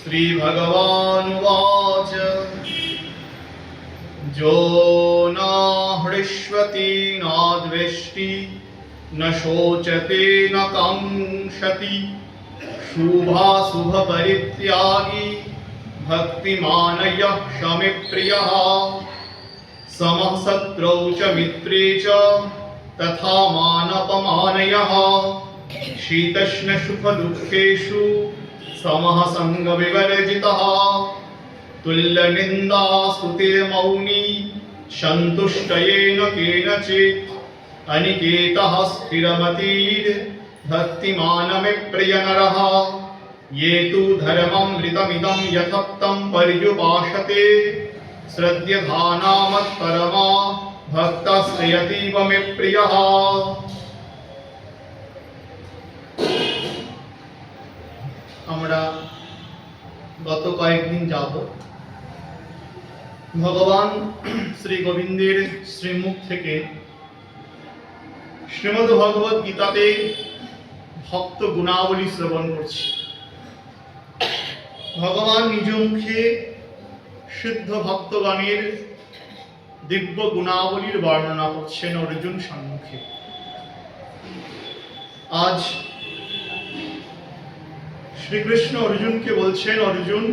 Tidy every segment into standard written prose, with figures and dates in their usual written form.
श्रीभगवानुवाच जो न हृष्यति न द्वेष्टि न शोचते न काङ्क्षति शुभाशुभपरित्यागी भक्तिमान् यः शमिप्रियः समः शत्रौ च मित्रे च तथा मानपमानयः शीतोष्णसुखदुःखेषु समः सङ्गविवर्जितः तुल्यनिन्दास्तुतिर्मौनी सन्तुष्टयेन केनचित् अनिकेतः स्थिरमतिर्भक्तिमान् मे प्रियनरः ये तु धर्ममृतमिदं यथोक्तं पर्युपासते श्रद्धेयः मत्परमा भक्तस्तेऽतीव मे प्रियः। আমরা গত কয়েকদিন যাবত ভগবান শ্রী গোবিন্দের শ্রীমুখ থেকে শ্রীমদ্ ভগবদ গীতাতে ভক্ত গুণাবলী শ্রবণ করছি। ভগবান নিজ মুখে সিদ্ধ ভক্তগণের দিব্য গুণাবলীর বর্ণনা করছেন অর্জুন সম্মুখে। আজ শ্রীকৃষ্ণ অর্জুনকে বলছেন, অর্জুন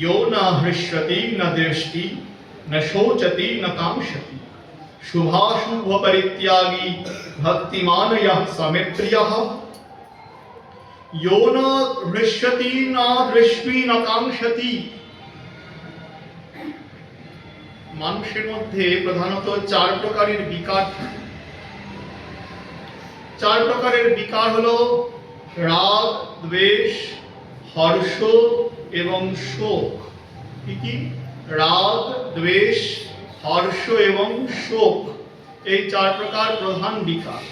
यो न हृष्यति न द्वेष्टि न शोचति न काङ्क्षति शुभाशुभ परित्यागी भक्तिमान् यः स मे प्रियः। यो न हृष्यति न द्वेष्टि न काङ्क्षति। মানুষের মধ্যে প্রধানত চার প্রকারের বিকার থাকে। চার প্রকারের বিকার হলো রাগ, দ্বেষ, হর্ষ এবং শোক। কি? রাগ, দ্বেষ, হর্ষ এবং শোক, এই চার প্রকার প্রধান বিকার।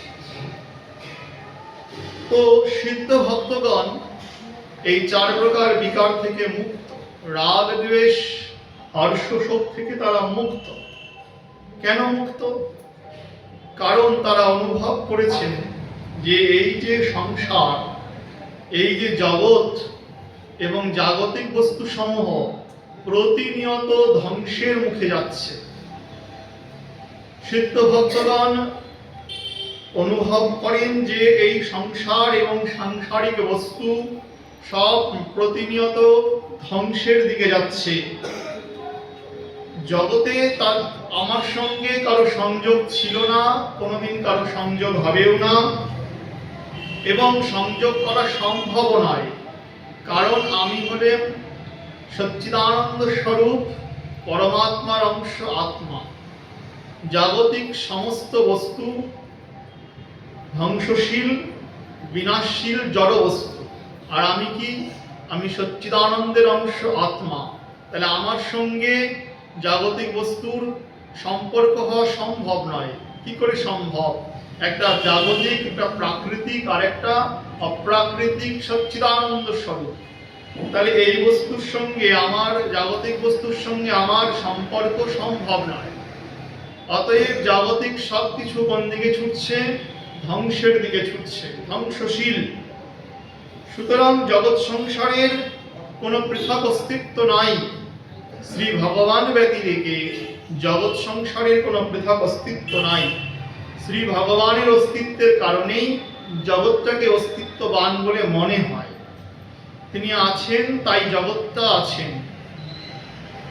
তো সিদ্ধ ভক্তগণ এই চার প্রকার বিকার থেকে মুক্ত। রাগ, দ্বেষ, হর্ষ, শোক থেকে তারা মুক্ত। কেন মুক্ত? কারণ তারা অনুভব করেছেন যে এই যে সংসার, এই যে জগৎ এবং জাগতিক বস্তু সমূহ প্রতিনিয়ত ধ্বংসের মুখে যাচ্ছে। সিদ্ধ ভক্তগণ অনুভব করেন যে এই সংসার এবং সাংসারিক বস্তু সব প্রতিনিয়ত ধ্বংসের দিকে যাচ্ছে। জগতে তার আমার সঙ্গে কারো সংযোগ ছিল না, কোনোদিন কারো সংযোগ হবেও না, এবং সংযোগ করা সম্ভব নয়। কারণ আমি হলেন সচ্চিদানন্দ স্বরূপ পরমাত্মার অংশ আত্মা। জাগতিক সমস্ত বস্তু ধ্বংসশীল, বিনাশশীল জড় বস্তু। আর আমি কি? আমি সচ্চিদানন্দের অংশ আত্মা। তাহলে আমার সঙ্গে জাগতিক বস্তুর সম্পর্ক হওয়া সম্ভব নয়। কি করে সম্ভব? একটা জাগতিক, একটা প্রাকৃতিক, আর একটা অপ্রাকৃতিক সচ্চিদানন্দ স্বরূপ। তাহলে এই বস্তুর সঙ্গে আমার, জাগতিক বস্তুর সঙ্গে আমার সম্পর্ক সম্ভব নয়। অতএব জাগতিক সব কিছু কোন দিকে ছুটছে? ধ্বংসের দিকে ছুটছে, ধ্বংসশীল। সুতরাং জগৎ সংসারের কোনো পৃথক অস্তিত্ব নাই। শ্রী ভগবান ব্যতিরেকে জগৎ সংসারের কোনো পৃথক অস্তিত্ব নাই। শ্রী ভগবানের অস্তিত্বের কারণেই জগৎটাকে অস্তিত্ববান বলে মনে হয়। তিনি আছেন তাই জগৎটা আছেন,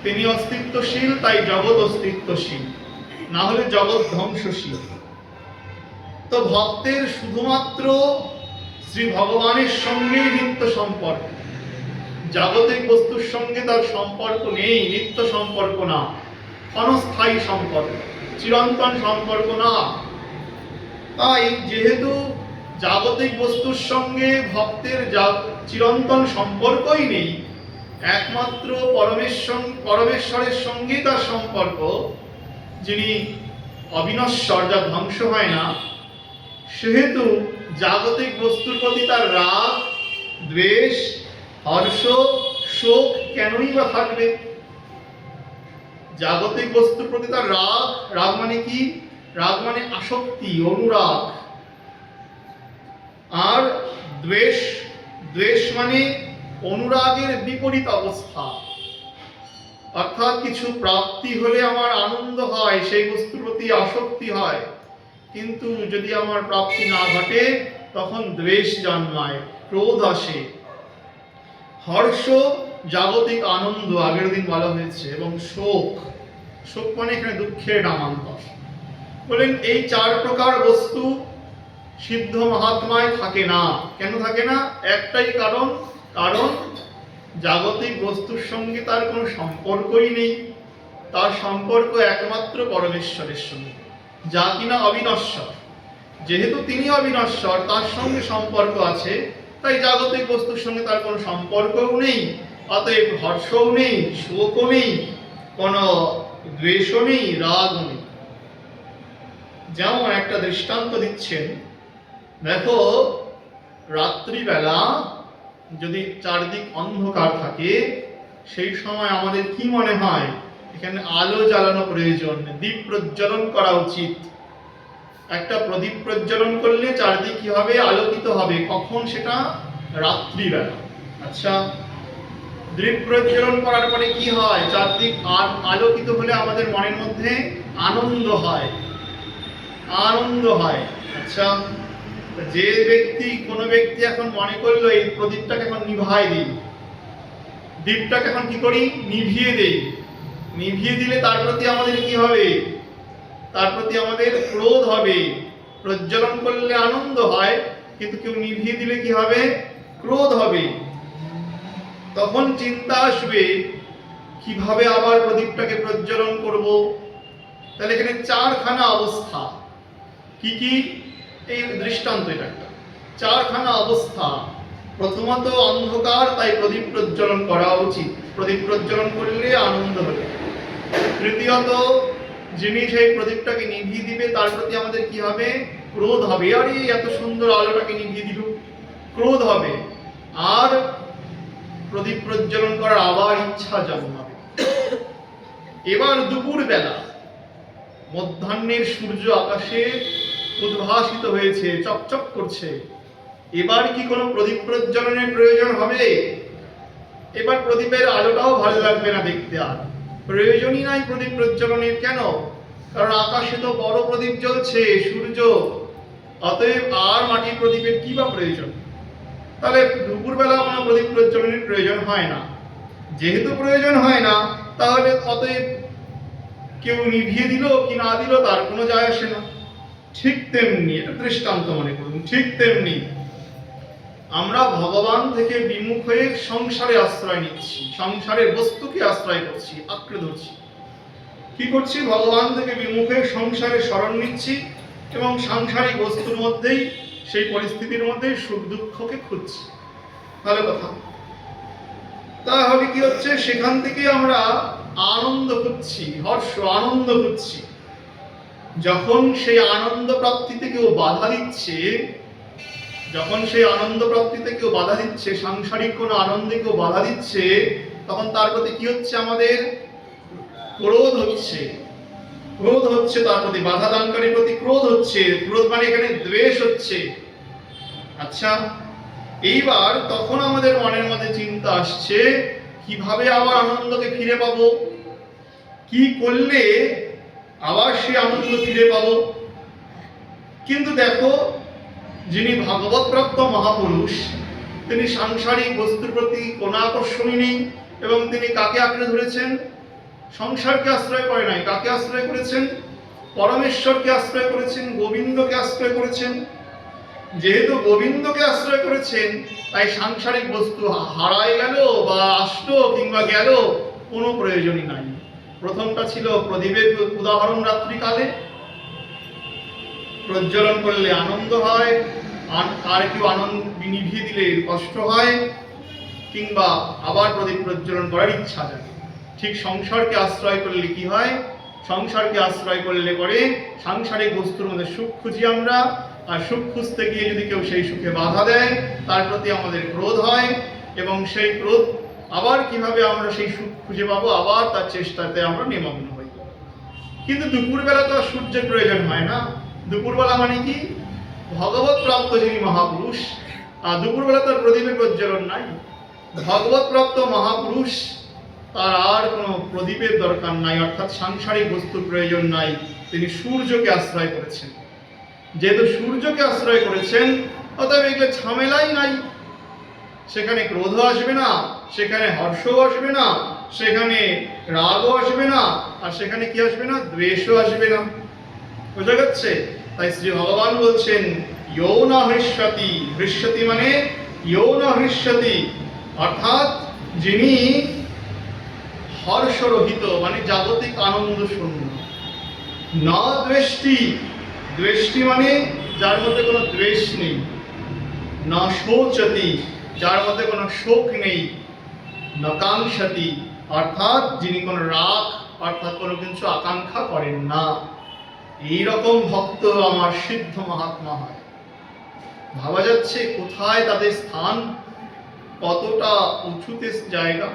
তিনি অস্তিত্বশীল তাই জগৎ অস্তিত্বশীল, না হলে জগৎ ধ্বংসশীল। তো ভক্তের শুধুমাত্র শ্রী ভগবানের সঙ্গেই নিত্য সম্পর্ক। জাগতিক বস্তুর সঙ্গে তার সম্পর্ক নেই, নিত্য সম্পর্ক না, ক্ষণস্থায়ী সম্পর্ক, চিরন্তন সম্পর্ক না। তাই যেহেতু জাগতিক বস্তুর সঙ্গে ভক্তের চিরন্তন সম্পর্কই নেই, একমাত্র পরমেশ্বরের সঙ্গেই তার সম্পর্ক, যিনি অবিনশ্বর, যা ধ্বংস হয় না, সেহেতু জাগতিক বস্তুর প্রতি তার রাগ, দ্বেষ, হর্ষ, শোক কেনই বা থাকবে? জাগতিক বস্তুর প্রতি তার রাগ, রাগ মানে কি? রাগ মানে আসক্তি, অনুরাগ। আর দ্বেষ, দ্বেষ মানে অনুরাগের বিপরীত অবস্থা। অর্থাৎ কিছু প্রাপ্তি হলে আমার আনন্দ হয়, সেই বস্তুর প্রতি আসক্তি হয়, কিন্তু যদি আমার প্রাপ্তি না ঘটে তখন দ্বেষ জন্মায়, ক্রোধ আসে। হর্ষ জাগতিক আনন্দ আগের দিন বলা হয়েছে, এবং শোক, শোক মানে এখানে দুঃখের নামান্তর। বলেন এই 4 প্রকার বস্তু সিদ্ধ মহাত্মায় থাকে না। কেন থাকে না? একটাই কারণ, কারণ জাগতিক বস্তুর সঙ্গে তার কোনো সম্পর্কই নেই। তার সম্পর্ক একমাত্র পরমেশ্বরের সঙ্গে, যা কিনা অবিনশ্বর। যেহেতু তিনি অবিনশ্বর, তার সঙ্গে সম্পর্ক আছে, তাই জাগতিক বস্তুর সঙ্গে তার কোনো সম্পর্কও নেই। অতএব হর্ষও নেই, শোকও নেই, কোনো দ্বেষও নেই, রাগও নেই। যেমন একটা দৃষ্টান্ত দিচ্ছেন, দেখো রাত্রিবেলা যদি চারদিক অন্ধকার থাকে, সেই সময় আমাদের কি মনে হয়? এখানে আলো জ্বালানো প্রয়োজন, দীপ প্রজ্বলন করা উচিত। একটা প্রদীপ প্রজ্বলন করলে চারদিক কি হবে? আলোকিত হবে। কখন? সেটা রাত্রিবেলা। আচ্ছা, দীপ প্রজ্বলন করার পরে কি হয়? চারদিক আলোকিত হলে আমাদের মনের মধ্যে আনন্দ হয়, আনন্দ হয়। আচ্ছা, যে ব্যক্তি, কোনো ব্যক্তি এখন মনে করলো এই প্রদীপটাকে এখন নিভাই দিই, দীপটাকে এখন কি করি? নিভিয়ে দেই। নিভিয়ে দিলে তার প্রতি আমাদের কি হবে? তার প্রতি আমাদের ক্রোধ হবে। প্রজ্বলন করলে আনন্দ হয়, কিন্তু কেউ নিভিয়ে দিলে কি হবে? ক্রোধ হবে। তখন চিন্তা আসবে কিভাবে আবার প্রদীপটাকে প্রজ্বলন করব। তাহলে এখানে 4খানা অবস্থা। কি কি? এই দৃষ্টান্ত এটা একটা 4খানা অবস্থা। প্রথমত অন্ধকার, তাই প্রদীপ প্রজ্বলন করা উচিত, প্রদীপ প্রজ্বলন করলে আনন্দ হবে। তৃতীয়ত যিনি সেই প্রদীপটাকে নিভিয়ে দিবে তার প্রতি আমাদের কি হবে? ক্রোধ হবে। আরে এত সুন্দর আলোটাকে নিভিয়ে দিল, ক্রোধ হবে। আর প্রদীপ প্রজ্বলন করার আবার ইচ্ছা জন্মাবে। এবার দুপুর বেলা মধ্যাহ্নের সূর্য আকাশে উদ্ভাসিত হয়েছে, চকচক করছে। এবার কি কোনো প্রদীপ প্রজ্বলনের প্রয়োজন হবে? এবার প্রদীপের আলোটাও ভালো লাগবে না দেখতে, আর প্রয়োজনই নাই প্রদীপ প্রজ্বলনের। কেন? কারণ আকাশে তো বড় প্রদীপ জ্বলছে, সূর্য। অতএব আর মাটির প্রদীপের কি বা প্রয়োজন? তাহলে দুপুরবেলা কোনো প্রদীপ প্রজ্বলনের প্রয়োজন হয় না। যেহেতু প্রয়োজন হয় না, তাহলে অতএব কেউ নিভিয়ে দিল কি না দিল তার কোনো যায় আসে না। ঠিক তেমনি, এটা দৃষ্টান্ত মনে করুন, ঠিক তেমনি আমরা ভগবান থেকে বিমুখ হয়ে সংসারে আশ্রয় নিচ্ছি, সংসারের বস্তুকে আশ্রয় করছি, আঁকড়ে ধরছি। কি করছি? ভগবান থেকে বিমুখ হয়ে সংসারে শরণ নিচ্ছি এবং সাংসারিক বস্তুর মধ্যেই, সেই পরিস্থিতির মধ্যেই সুখ দুঃখকে খুঁজছি। ভালো কথা। তাহলে কি হচ্ছে? সেখান থেকে আমরা আনন্দ খুঁজছি, হর্ষ, আনন্দ খুঁজছি। যখন সেই আনন্দ প্রাপ্তিতে কেউ বাধা দিচ্ছে, যখন সেই আনন্দ প্রাপ্তিতে কেউ বাধা দিচ্ছে, সাংসারিক কোনো আনন্দে কেউ বাধা দিচ্ছে, তখন তার প্রতি কি হচ্ছে? আমাদের ক্রোধ হচ্ছে, ক্রোধ হচ্ছে। তার প্রতি বাধা দানকারীর প্রতি ক্রোধ হচ্ছে। ক্রোধ মানে এখানে দ্বেষ হচ্ছে। আচ্ছা, এইবার তখন আমাদের মনের মধ্যে চিন্তা আসছে কিভাবে আবার আনন্দকে ফিরে পাবো, কি করলে আবার সেই আনন্দ ফিরে পাবো। কিন্তু দেখো, যিনি ভাগবত প্রাপ্ত মহাপুরুষ, তিনি সাংসারিক বস্তুর প্রতি কোনো আকর্ষণই নেই, এবং তিনি কাকে আঁকড়ে ধরেছেন? সংসারকে আশ্রয় করে নাই। কাকে আশ্রয় করেছেন? পরমেশ্বরকে আশ্রয় করেছেন, গোবিন্দকে আশ্রয় করেছেন। যেহেতু গোবিন্দকে আশ্রয় করেছেন, তাই সাংসারিক বস্তু হারায় গেল বা আসলো কিংবা গেল কোনো প্রয়োজনই নাই। প্রথমটা ছিল প্রদীপের উদাহরণ, রাত্রিকালে প্রজ্বলন করলে আনন্দ হয়, আর কেউ আনন্দ নিভিয়ে দিলে কষ্ট হয়, কিংবা আবার প্রদীপ প্রজ্বলন করার ইচ্ছা জাগে। ঠিক সংসারকে আশ্রয় করলে কি হয়? সংসারকে আশ্রয় করলে পরে সাংসারিক বস্তুর মধ্যে সুখ খুঁজি আমরা, আর সুখ খুঁজতে গিয়ে যদি কেউ সেই সুখে বাধা দেয়, তার প্রতি আমাদের ক্রোধ হয়, এবং সেই ক্রোধ আবার কিভাবে আমরা সেই সুখ খুঁজে পাবো, আবার তার চেষ্টাতে আমরা নিমগ্ন হই। কিন্তু দুপুরবেলা তো আর সূর্যের প্রয়োজন হয় না। দুপুরবেলা মানে কি? ভগবত প্রাপ্ত যিনি মহাপুরুষ, আর দুপুরবেলা তার প্রদীপের প্রজ্বলন নাই। ভগবত প্রাপ্ত মহাপুরুষ তার আর কোনো প্রদীপের দরকার নাই, অর্থাৎ সাংসারিক বস্তুর প্রয়োজন নাই। তিনি সূর্যকে আশ্রয় করেছেন। যেহেতু সূর্যকে আশ্রয় করেছেন, অতএব এগুলো ঝামেলাই নাই। সেখানে ক্রোধ আসবে না, সেখানে হর্ষও আসবে না, সেখানে রাগও আসবে না, আর সেখানে কি আসবে না? দ্বেষও আসবে না। বোঝা যাচ্ছে? তাই শ্রী ভগবান বলছেন ইয়ো ন হৃষ্যতি। হৃষ্যতি মানে ইয়ো ন হৃষ্যতি, অর্থাৎ যিনি হর্ষরহিত, মানে জাগতিক আনন্দ শূন্য। ন দ্বেষ্টি। দ্বেষ্টি মানে যার মধ্যে কোনো দ্বেষ নেই। ন শোচতি, যার মধ্যে কোনো শোক নেই। ন কাঙ্ক্ষতি, অর্থাৎ যিনি কোনো রাগ অর্থাৎ কোনো কিছু আকাঙ্ক্ষা করেন না। এইরকম ভক্ত আমার সিদ্ধ মহাত্মা হয়। ভাবা যাচ্ছে কোথায় তাদের স্থান, কতটা উঁচুতে জায়গা।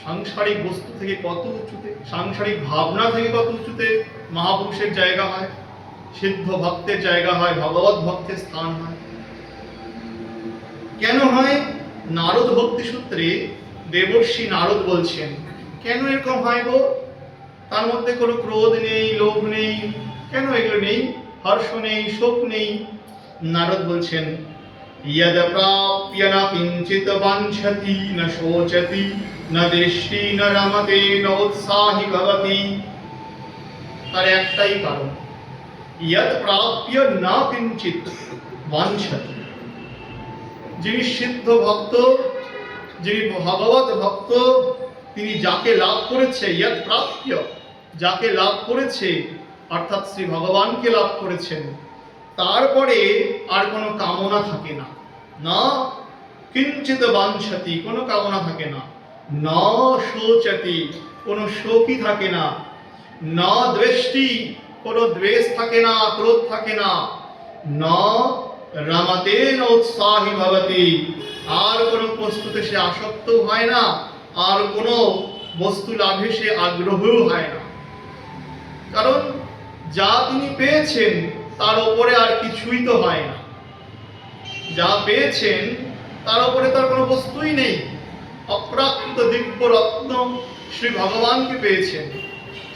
সাংসারিক বস্তু থেকে কত উঁচুতে, সাংসারিক ভাবনা থেকে কত উঁচুতে মহাপুরুষের জায়গা হয়, সিদ্ধ ভক্তের জায়গা হয়, ভগবত ভক্তের স্থান হয়। কেন হয়? নারদ ভক্তি সূত্রে দেবর্ষি নারদ বলছেন কেন এরকম হয় গো? তার মধ্যে কোনো ক্রোধ নেই, লোভ নেই, কেন এগুলো নেই? হর্ষ নেই, শোক নেই। নারদ বলছেন ইয়দ প্রাপ্য ন কিঞ্চিত বাঞ্ছতি ন শোচতি ন দৃষ্টি ন রমতে ন উৎসাহী ভবতি। তার একটাই কারণ, ইয়দ প্রাপ্য ন কিঞ্চিত বাঞ্ছতি। যিনি সিদ্ধ ভক্ত, যিনি ভগবত ভক্ত, তিনি যাকে লাভ করেছে, ইয়দ প্রাপ্য, যাকে লাভ করেছে অর্থাৎ শ্রী ভগবানকে লাভ করেছেন, তারপরে আর কোনো কামনা থাকে না। না কিঞ্চিত বাঞ্ছতি, কোনো কামনা থাকে না। না শোচতি, কোনো শোকই থাকে না। না দ্বেষ্টি, কোনো দ্বেষ থাকে না, ক্রোধ থাকে না। না রমতে ন উৎসাহী ভবতি, আর কোনো বস্তুতে সে আসক্ত হয় না, আর কোনো বস্তু লাভে সে আগ্রহও হয় না। কারণ যা তিনি পেয়েছেন তার উপরে আর কিছুই তো হয় না। যা পেয়েছেন তার উপরে তার কোনো বস্তুই নেই। অপ্রাকৃত দিব্য রত্ন শ্রী ভগবানকে পেয়েছেন,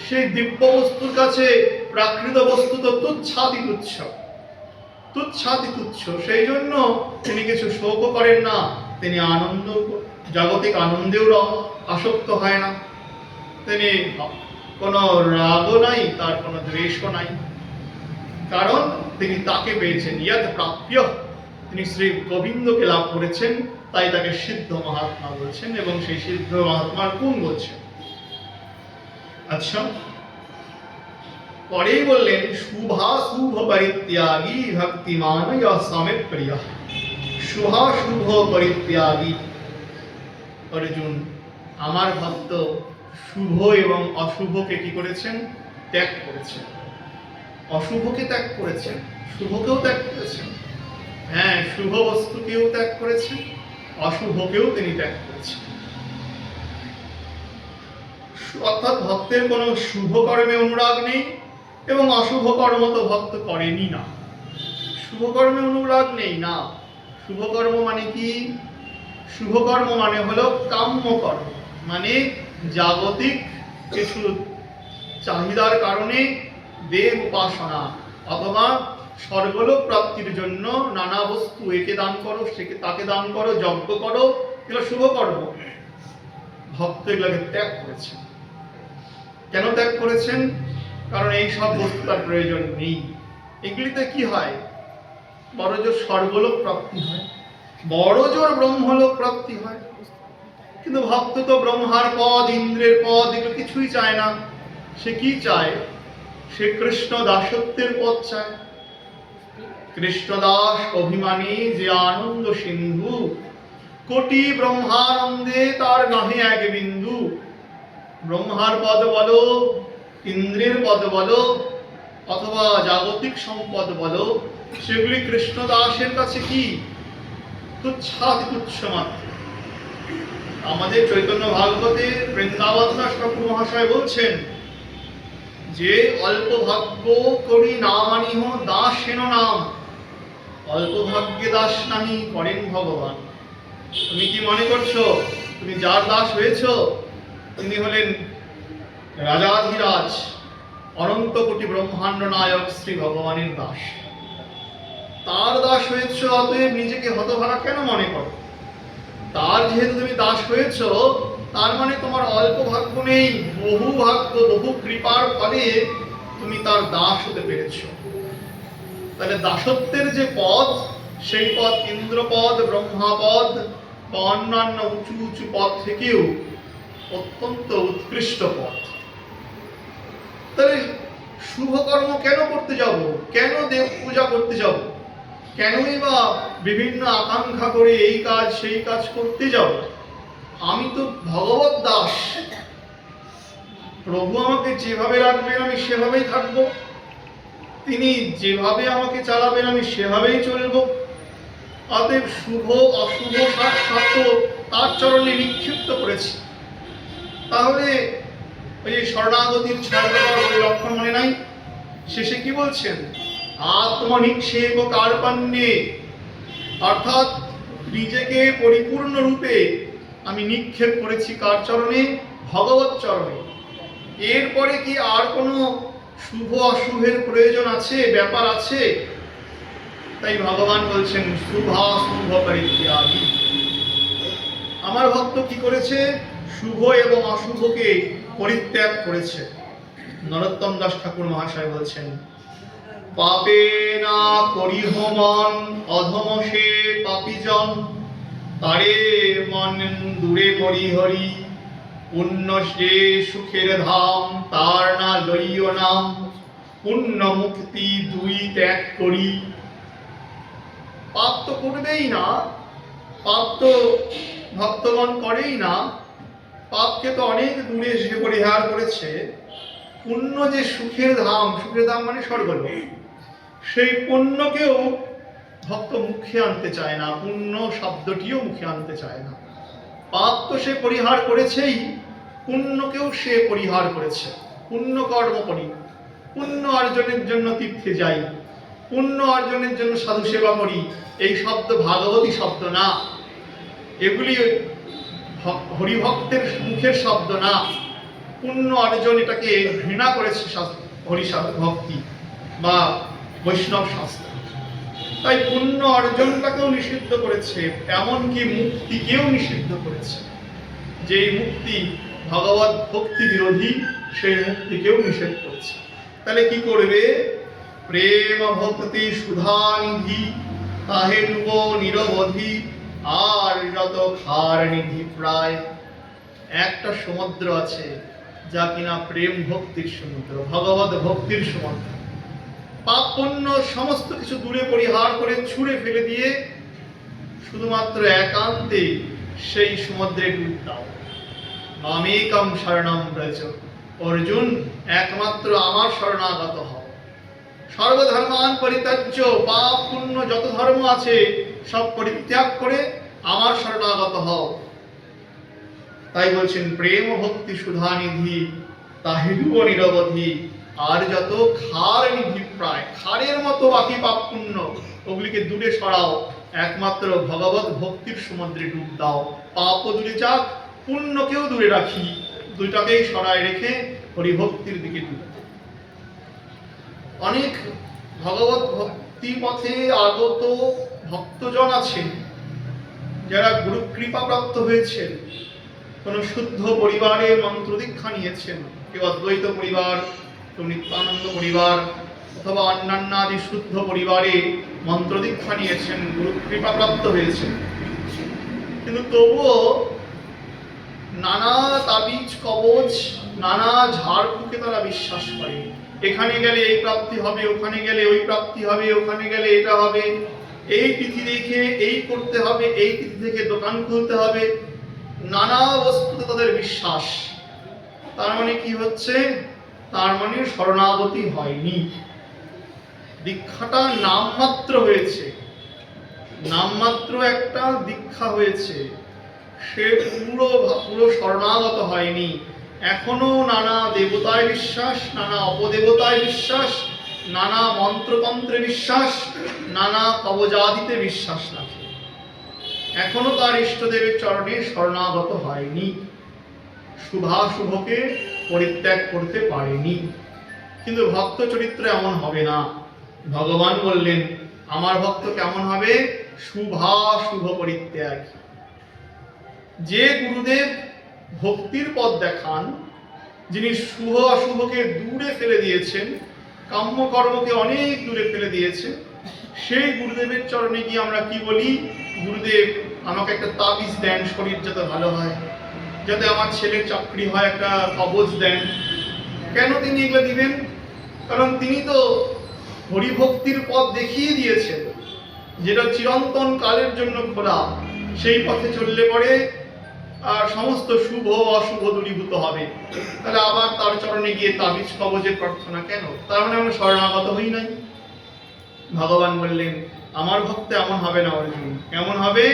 সেই দিব্য বস্তুর কাছে প্রাকৃত বস্তু তো তুচ্ছাতি তুচ্ছ, তুচ্ছাতি তুচ্ছ। সেই জন্য তিনি কিছু শোকও করেন না, তিনি আনন্দ, জাগতিক আনন্দেও আসক্ত হয় না। তিনি কোনো রাগও নাই, তার কোনো দ্বেষও নাই, কারণ তিনি তাকে পেয়েছেন। ইয়দ প্রাপ্য, তিনি শ্রী গোবিন্দকে লাভ করেছেন, তাই তাকে সিদ্ধ মহাত্মা বলছেন, এবং সেই সিদ্ধ মহাত্মার গুণ বলছেন। আচ্ছা, পরেই বললেন শুভাশুভ পরিত্যাগী ভক্তিমান সমেত প্রিয়। শুভাশুভ পরিত্যাগী। অর্জুন, আমার ভক্ত শুভ এবং অশুভকে কি করেছেন? ত্যাগ করেছেন। অশুভকে ত্যাগ করেছেন, শুভকেও ত্যাগ করেছেন। হ্যাঁ, শুভ বস্তুকেও ত্যাগ করেছেন, অশুভকেও তিনি ত্যাগ করেছেন। অর্থাৎ ভক্তের কোনো শুভ কর্মে অনুরাগ নেই, এবং অশুভ কর্ম তো ভক্ত করেনই না। শুভ কর্মে অনুরাগ নেই না। শুভ কর্ম মানে কি? শুভ কর্ম মানে হলো কাম্য কর্ম, মানে জাগতিক কিছু চাহিদার কারণে দেব উপাসনা অথবা স্বর্গলোক প্রাপ্তির জন্য নানা বস্তু, একে দান করো, সেকে তাকে দান করো, যজ্ঞ করো, এগুলো শুভ কর্ম। ভক্ত এগুলোকে ত্যাগ করেছেন। কেন ত্যাগ করেছেন? কারণ এই সব বস্তু তার প্রয়োজন নেই। এগুলিতে কি হয়? বড় জোর স্বর্গলোক প্রাপ্তি হয়, বড় জোর ব্রহ্মলোক প্রাপ্তি হয়। কিন্তু ভক্ত তো ব্রহ্মার পদ, ইন্দ্রের পদ, এগুলো কিছুই চায় না। সে কি চায়? সে কৃষ্ণ দাসত্বের পদ চায়। কৃষ্ণদাস অভিমানী যে আনন্দ সিন্ধু, কোটি ব্রহ্মানন্দে তার নহে এক বিন্দু। ব্রহ্মার পদ বলো, ইন্দ্রের পদ বলো, অথবা জাগতিক সম্পদ বলো, সেগুলি কৃষ্ণদাসের কাছে কি? তুচ্ছাতি তুচ্ছ মাত্র। আমাদের চৈতন্য ভাগবতে বৃন্দাবন দাস ঠাকুর মহাশয় বলছেন যে অল্প ভাগ্য করি না মানিহ দাস হেন নাম। অল্প ভাগ্যে দাস নাহি করেন ভগবান। তুমি কি মনে করছো তুমি যার দাস হয়েছো তিনি হলেন রাজাধিরাজ অনন্ত কোটি ব্রহ্মাণ্ড নায়ক শ্রী ভগবানের দাস? তার দাস হয়েছ, অতএব নিজেকে হতভাগা কেন মনে করো? তার যেহেতু তুমি দাস হয়েছ, তার মানে তোমার অল্প ভাগ্য নেই, বহু ভাগ্য, বহু কৃপার ফলে তুমি তার দাস হতে পেরেছ। তাহলে দাসত্বের যে পদ, সেই পদ ইন্দ্রপদ, ব্রহ্মাপদ বা অন্যান্য উঁচু উঁচু পদ থেকেও অত্যন্ত উৎকৃষ্ট পদ। তাহলে শুভ কর্ম কেন করতে যাব? কেন দেব পূজা করতে যাব? কেনই বা বিভিন্ন আকাঙ্ক্ষা করে এই কাজ সেই কাজ করতে যাব? আমি তো ভগবত দাস, প্রভু আমাকে যেভাবে রাখবেন আমি সেভাবেই থাকবো, তিনি যেভাবে আমাকে চালাবেন আমি সেভাবেই চলবো। অতএব শুভ অশুভ সাত তার চরণে নিক্ষিপ্ত করেছি। তাহলে ওই যে শরণাগতির ছাড় দেওয়ার ওই লক্ষণ মনে নাই? শেষে কি বলছেন? আত্মনিক্ষেপ কার্পণ্যে, অর্থাৎ নিজেকে পরিপূর্ণ রূপে আমি নিক্ষেপ করেছি কার চরণে? ভগবত চরণে। এরপরে কি আর কোনো শুভ অশুভের প্রয়োজন আছে, ব্যাপার আছে? তাই ভগবান বলছেন শুভাশুভ পরিত্যাগী। আমার ভক্ত কি করেছে? শুভ এবং অশুভকে পরিত্যাগ করেছে। নরোত্তম দাস ঠাকুর মহাশয় বলছেন, পাপে না করিহ মন অধমসে পাপীজন, তারে মন দূরে পরিহরি, পুণ্য সে সুখের ধাম, তার না লইও নাম, পুণ্য মুক্তি দুই ত্যাগ করি। পাপ তো করবেই না, পাপ তো ভক্তগণ করেই না, পাপকে তো অনেক দূরে সে পরিহার করেছে। পুণ্য যে সুখের ধাম, সুখের ধাম মানে স্বর্গলোক, সেই পুণ্যকেও ভক্ত মুখে আনতে চায় না, পুণ্য শব্দটিও মুখে আনতে চায় না। পাপ তো সে পরিহার করেছেই, পুণ্যকেও সে পরিহার করেছে। পুণ্য কর্ম করি, পুণ্য অর্জনের জন্য তীর্থে যাই, পুণ্য অর্জনের জন্য সাধু সেবা করি, এই শব্দ ভাগবতী শব্দ না, এগুলি হরিভক্তের মুখের শব্দ না। পুণ্য অর্জন এটাকে ঘৃণা করেছে হরি ভক্তি বা বৈষ্ণব শাস্ত্র। তাই পুণ্য অর্জনটাকেও নিষিদ্ধ করেছে, এমনকি মুক্তিকেও নিষিদ্ধ করেছে। যেই মুক্তি ভগবত ভক্তি বিরোধী, সেই মুক্তিকেও নিষেধ করেছে। তাহলে কি করবে? প্রেম ভক্তি সুধানিধি, তাহে ডুব নিরবধি, আর যত খার নিধি প্রায়। একটা সমুদ্র আছে যা কিনা প্রেম ভক্তির সমুদ্র, ভগবত ভক্তির সমুদ্র। পাপ পুণ্য সমস্ত কিছু দূরে পরিহার করে ছুঁড়ে ফেলে দিয়ে শুধুমাত্র একান্তে সেই সমুদ্রে ডুব দাও। মামেকম শরণম ব্রজ, অর্জুন একমাত্র আমার শরণাগত হও। সর্বধর্মান পরিত্যাজ্য, পাপ পুণ্য যত ধর্ম আছে সব পরিত্যাগ করে আমার শরণাগত হও। তাই বলছেন প্রেম ভক্তি সুধানিধি, তাহে ডুব নিরবধি, আর যত খার নিধি প্রায়, খারের মতো বাকি পাপ পুণ্য ওগুলিকে দূরে সরাও, একমাত্র ভগবত ভক্তির সমুদ্রে ডুব দাও। পাপও দূরে যাক, পুণ্যকেও দূরে রাখি, দুইটাকেই সরায় রেখে হরিভক্তির দিকে ডুব। অনেক ভগবত ভক্তি পথে আগত ভক্তজন আছেন যারা গুরু কৃপা প্রাপ্ত হয়েছেন, কোন শুদ্ধ পরিবারে মন্ত্র দীক্ষা নিয়েছেন, কেউ অদ্বৈত পরিবার, কেউ নিত্যানন্দ পরিবার অথবা অন্যান্য আদি শুদ্ধ পরিবারে মন্ত্র দীক্ষা নিয়েছেন, গুরু কৃপা প্রাপ্ত হয়েছেন। কিন্তু তবুও নানা তাবিজ কবচ, নানা ঝাড়ফুঁকে তারা বিশ্বাস করে। এখানে গেলে এই প্রাপ্তি হবে, ওখানে গেলে ওই প্রাপ্তি হবে, ওখানে গেলে এটা হবে, এই তিথি দেখে এই করতে হবে, এই তিথি থেকে দোকান খুলতে হবে, নানা বস্তুতে তাদের বিশ্বাস। তার মানে কি হচ্ছে? তার মানে শরণাগতি হয়নি, দীক্ষাটা নামমাত্র হয়েছে, নামমাত্র একটা দীক্ষা হয়েছে, সে পুরো শরণাগত হয়নি। এখনো নানা দেবতায় বিশ্বাস, নানা অপদেবতায় বিশ্বাস, নানা মন্ত্রতন্ত্রে বিশ্বাস, নানা কবজাদিতে বিশ্বাস রাখে। এখনো তার ইষ্টদেবের চরণে শরণাগত হয়নি, শুভাশুভকে পরিত্যাগ করতে পারেনি। কিন্তু ভক্ত চরিত্র এমন হবে না। ভগবান বললেন আমার ভক্ত কেমন হবে? শুভাশুভ পরিত্যাগ। যে গুরুদেব ভক্তির পথ দেখান, যিনি শুভ অশুভকে দূরে ফেলে দিয়েছেন, কাম্য কর্মকে অনেক দূরে ফেলে দিয়েছেন, সেই গুরুদেবের চরণে গিয়ে আমরা কি বলি? গুরুদেব আমাকে একটা তাবিজ দেন, শরীর যাতে ভালো হয়, যাতে আমার ছেলের চাকরি হয়, একটা কবজ দেন। কেন তিনি এগুলো দিবেন? কারণ তিনি তো হরিভক্তির পথ দেখিয়ে দিয়েছেন, যেটা চিরন্তন কালের জন্য খোলা। সেই পথে চললে পরে আর সমস্ত শুভ অশুভ দূরীভূত হবে। তাহলে আবার তার চরণে গিয়ে তাবিজ কবজের প্রার্থনা কেন? তার মানে আমরা শরণাগত হই নাই। ভগবান বললেন আমার ভক্ত এমন হবে না অর্জুন। কেমন হবে?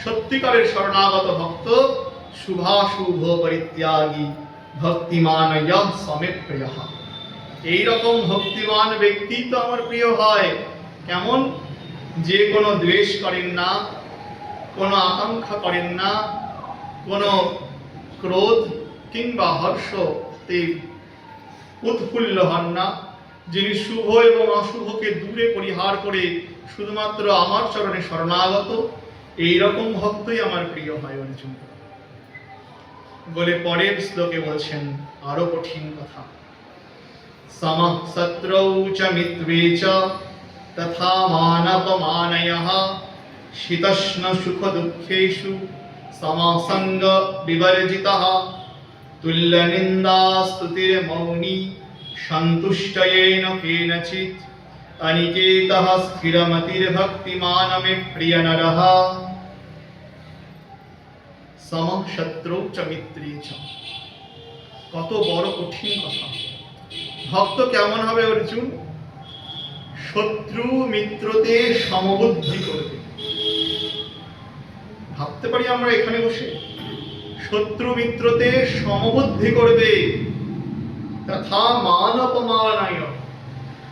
সত্যিকারের শরণাগত ভক্ত শুভাশুভ পরিত্যাগী ভক্তিমান সমে প্রিয়। এইরকম ভক্তিমান ব্যক্তি তো আমার প্রিয় হয়। কেমন? যে কোনো দ্বেষ করেন না, কোনো আকাঙ্ক্ষা করেন না, কোনো ক্রোধ কিংবা হর্ষতে উৎফুল্ল হন না, যিনি শুভ এবং অশুভকে দূরে পরিহার করে শুধুমাত্র আমার চরণে শরণাগত, এইরকম ভক্তই আমার প্রিয় হয় অর্জুন। বলে পরের শ্লোকে বলছেন আরো কঠিন কথা। সমঃ শত্রৌ চ মিত্রে চ তথা মানপমানয়ঃ শীতষ্ণ সুখ দুঃখেষু সমসঙ্গ বিবর্জিতঃ তুল্য নিন্দা স্তুতির মৌনী সন্তুষ্টয়েন কেনচিৎ অনিকেতঃ স্থিরমতির ভক্তিমান মে প্রিয় নরঃ। সমঃ শত্রৌ চ মিত্রে চ, কত বড় কঠিন কথা। ভক্ত কেমন হবে অর্জুন? শত্রু মিত্রতে সমবুদ্ধি করবে। ভাবতে পারি আমরা এখানে বসে? শত্রু মিত্রতে সমবুদ্ধি করবে। তথা মান অপমানায়,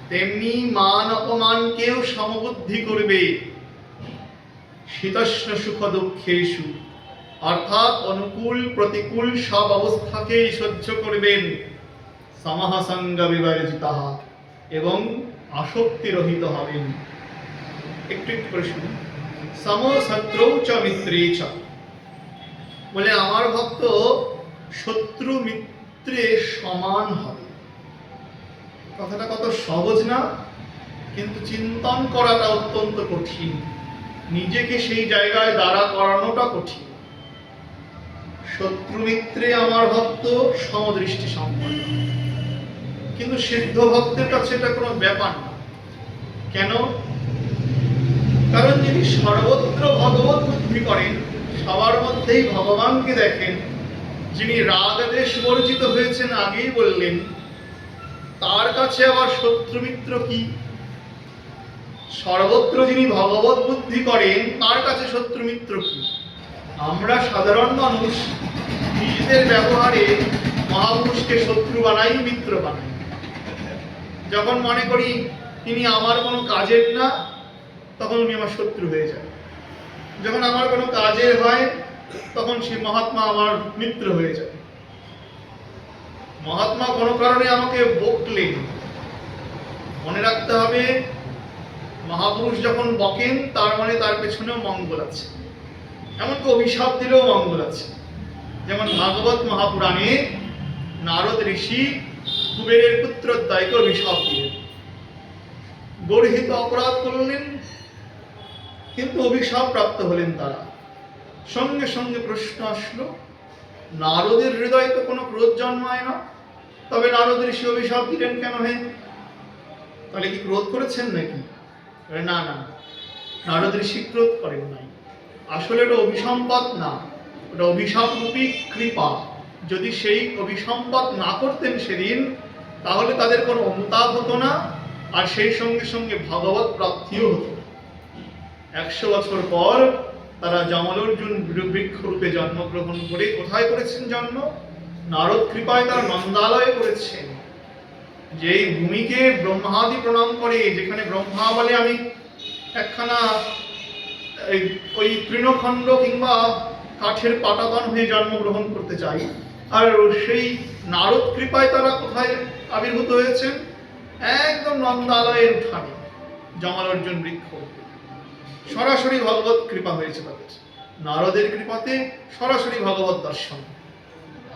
তেমনি মান অপমানকেও সমবুদ্ধি করবে। শীতষ্ণ সুখ দুঃখেষু, অর্থাৎ অনুকূল প্রতিকূল সব অবস্থাকেই সহ্য করবেন। সমসঙ্গ বিবর্জিতঃ, এবং আসক্তি রহিত হবেন। একটু একটু করে শুনুন। সম শত্রৌ চ মিত্রে চ, বলে আমার ভক্ত শত্রু মিত্রে সমান হবে। কথাটা কত সহজ না? কিন্তু চিন্তন করাটা অত্যন্ত কঠিন, নিজেকে সেই জায়গায় দাঁড়া করানোটা কঠিন। শত্রু মিত্রে আমার ভক্ত সমদৃষ্টি সম্পন্ন, কিন্তু সিদ্ধ ভক্তের কাছে এটা কোনো ব্যাপার না। কেন? কারণ যিনি সর্বত্র ভগবত বুদ্ধি করেন, সবার মধ্যেই ভগবানকে দেখেন, যিনি রাগ দেশ বর্জিত হয়েছেন আগেই বললেন, তার কাছে আবার শত্রু মিত্র কি? সর্বত্র যিনি ভগবত বুদ্ধি করেন তার কাছে শত্রু মিত্র কি? আমরা সাধারণ মানুষ নিজেদের ব্যবহারে মহাপুরুষকে শত্রু বানাই, মিত্র বানাই। যখন মনে করি তিনি আমার কোনো কাজের না, তখন উনি আমার শত্রু হয়ে যায়। যখন আমার কোনো কাজের হয়, তখন সেই মহাত্মা আমার মিত্র হয়ে যায়। মহাত্মা কোনো কারণে আমাকে বকলেন, মনে রাখতে হবে মহাপুরুষ যখন বকেন তার মানে তার পেছনেও মঙ্গল আছে, এমনকি অভিশাপ দিলেও মঙ্গল আছে। যেমন ভাগবত মহাপুরাণে নারদ ঋষি কুবেরের পুত্রদ্বয়কে অভিশাপ দিলেন, গর্হিত অপরাধ করলেন, কিন্তু অভিশাপ প্রাপ্ত হলেন তারা। সঙ্গে সঙ্গে প্রশ্ন আসলো, নারদের হৃদয়ে তো কোনো ক্রোধ জন্মায় না, তবে নারদ ঋষি অভিশাপ দিলেন কেন? হে, তাহলে কি ক্রোধ করেছেন নাকি? না না, নারদ ঋষি ক্রোধ করেন নাই। আসলে এটা অভিসম্পাত না, ওটা অভিশাপরূপী কৃপা। যদি সেই অভিসম্পাত না করতেন সেদিন, তাহলে তাদের কোনো অনুতাপ হতো না, আর সেই সঙ্গে সঙ্গে ভগবত প্রাপ্তিও হতো। 100 বছর পর তারা যমলোর্জুন বৃক্ষ রূপে জন্মগ্রহণ করে কোথায় করেছেন জন্ম? নারদ কৃপায় তারা নন্দালয়ে করেছেন। যেই ভূমিকে ব্রহ্মাদি প্রণাম করে, যেখানে ব্রহ্মা বলে আমি একখানা ওই তৃণখণ্ড কিংবা কাঠের পাটাতন হয়ে জন্মগ্রহণ করতে চাই। আর সেই নারদ কৃপায় তারা কোথায় আবির্ভূত হয়েছেন? একদম নন্দালয়ের উঠানে জমালর্জুন বৃক্ষ। সরাসরি ভগবত কৃপা হয়েছে তাদের। নারদের কৃপাতে সরাসরি ভগবত দর্শন,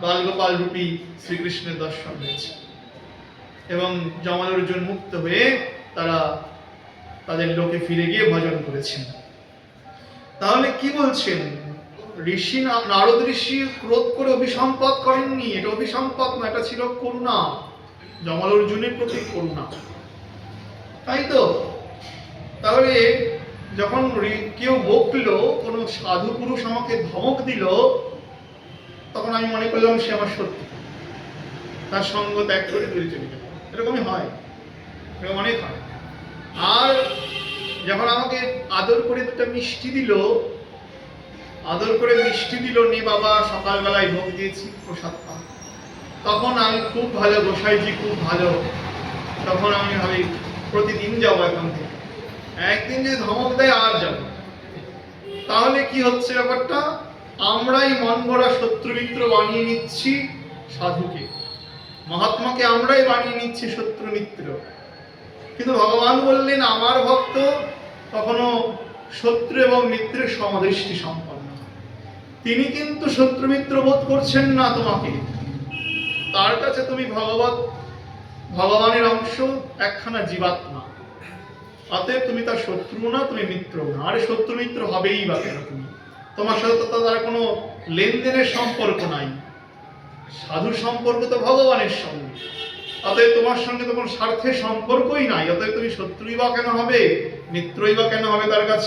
বালগোপাল রূপী শ্রীকৃষ্ণের দর্শন হয়েছে এবং জমালর্জুন মুক্ত হয়ে তারা তাদের লোকে ফিরে গিয়ে ভজন করেছেন। তাহলে কি বলছেন? ঋষি নারদ ঋষি ক্রোধ করে অভিসম্পাত করেননি। এটা অভিসম্পাত না, এটা ছিল করুণা, জমালর্জুনের প্রতি করুণা, তাই তো? তাহলে যখন কেউ বকলো, কোনো সাধু পুরুষ আমাকে ধমক দিল, তখন আমি মনে করলাম সে আমার সত্যি, তার সঙ্গ ত্যাগ করে দূরে চলে গেল। এরকমই হয়, এরকম অনেক হয়। আর যখন আমাকে আদর করে দুটো মিষ্টি দিল, নে বাবা, সকালবেলায় ভোগ দিয়েছি, প্রসাদ পা, তখন আমি খুব ভালো, গোসাইজি খুব ভালো, তখন আমি ভাবি প্রতিদিন যাবো এখন থেকে। একদিন যদি ধমক দেয় আর যাবো। তাহলে কি হচ্ছে ব্যাপারটা? আমরাই মন গড়া শত্রু মিত্র বানিয়ে নিচ্ছি সাধুকে, মহাত্মাকে আমরাই বানিয়ে নিচ্ছি শত্রু মিত্র। কিন্তু ভগবান বললেন আমার ভক্ত কখনো শত্রু এবং মিত্রের সমদৃষ্টি সম্পন্ন। তিনি কিন্তু শত্রু মিত্র বোধ করছেন না তোমাকে। তার কাছে তুমি ভগবানের অংশ, একখানা জীবাত্মা। অতএব তুমি তার শত্রু না, তুমি মিত্র না। আরে শত্রু মিত্র হবেই বা কেন? তুমি, তোমার সাথে তো তার কোনো লেনদেনের সম্পর্ক নাই। সাধুর সম্পর্ক তো ভগবানের সঙ্গে। অতএব তোমার সঙ্গে তো কোনো স্বার্থের সম্পর্কই নাই। অতএব তুমি শত্রুই বা কেন হবে, মিত্রই বা কেন হবে তার কাছে?